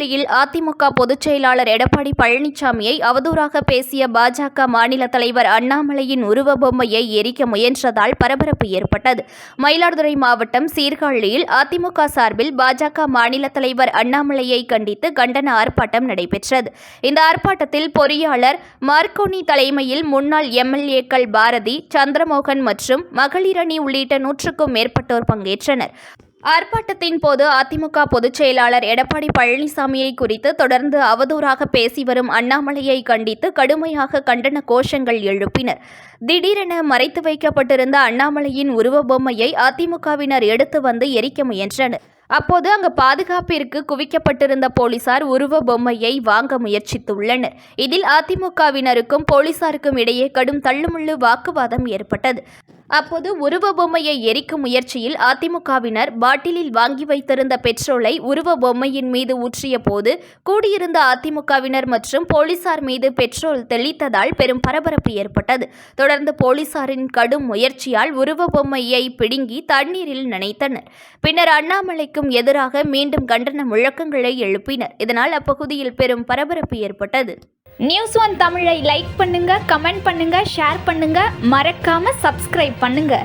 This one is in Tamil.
சீர்காழியில் அதிமுக பொதுச் செயலாளர் எடப்பாடி பழனிசாமியை அவதூறாக பேசிய பாஜக மாநில தலைவர் அண்ணாமலையின் உருவ பொம்மையை எரிக்க முயன்றதால் பரபரப்பு ஏற்பட்டது. மயிலாடுதுறை மாவட்டம் சீர்காழியில் அதிமுக சார்பில் பாஜக மாநில தலைவர் அண்ணாமலையை கண்டித்து கண்டன ஆர்ப்பாட்டம் நடைபெற்றது. இந்த ஆர்ப்பாட்டத்தில் பொறியாளர் மார்க்கோனி தலைமையில் முன்னாள் எம்எல்ஏக்கள் பாரதி, சந்திரமோகன் மற்றும் மகளிர் அணி உள்ளிட்ட 100க்கும் மேற்பட்டோர் பங்கேற்றனர். ஆர்ப்பாட்டத்தின் போது அதிமுக பொதுச் செயலாளர் எடப்பாடி பழனிசாமியை குறித்து தொடர்ந்து அவதூறாக பேசி வரும் அண்ணாமலையை கண்டித்து கடுமையாக கண்டன கோஷங்கள் எழுப்பினர். திடீரென மறைத்து வைக்கப்பட்டிருந்த அண்ணாமலையின் உருவ பொம்மையை அதிமுகவினர் எடுத்து வந்து எரிக்க முயன்றனர். அப்போது அங்கு பாதுகாப்பிற்கு குவிக்கப்பட்டிருந்த போலீசார் உருவ பொம்மையை வாங்க முயற்சித்துள்ளனர். இதில் அதிமுகவினருக்கும் போலீசாருக்கும் இடையே கடும் தள்ளுமுள்ளு வாக்குவாதம் ஏற்பட்டது. அப்போது உருவ பொம்மையை எரிக்கும் முயற்சியில் அதிமுகவினர் பாட்டிலில் வாங்கி வைத்திருந்த பெட்ரோலை உருவ பொம்மையின் மீது ஊற்றிய போது கூடியிருந்த அதிமுகவினர் மற்றும் போலீசார் மீது பெட்ரோல் தெளித்ததால் பெரும் பரபரப்பு ஏற்பட்டது. தொடர்ந்து போலீசாரின் கடும் முயற்சியால் உருவ பொம்மையை பிடுங்கி தண்ணீரில் நனைத்தனர். பின்னர் அண்ணாமலைக்கும் எதிராக மீண்டும் கண்டன முழக்கங்களை எழுப்பினர். இதனால் அப்பகுதியில் பெரும் பரபரப்பு ஏற்பட்டது. நியூஸ் ஒன் தமிழை லைக் பண்ணுங்க, கமெண்ட் பண்ணுங்க, ஷேர் பண்ணுங்க, மறக்காம சப்ஸ்கிரைப் பண்ணுங்க.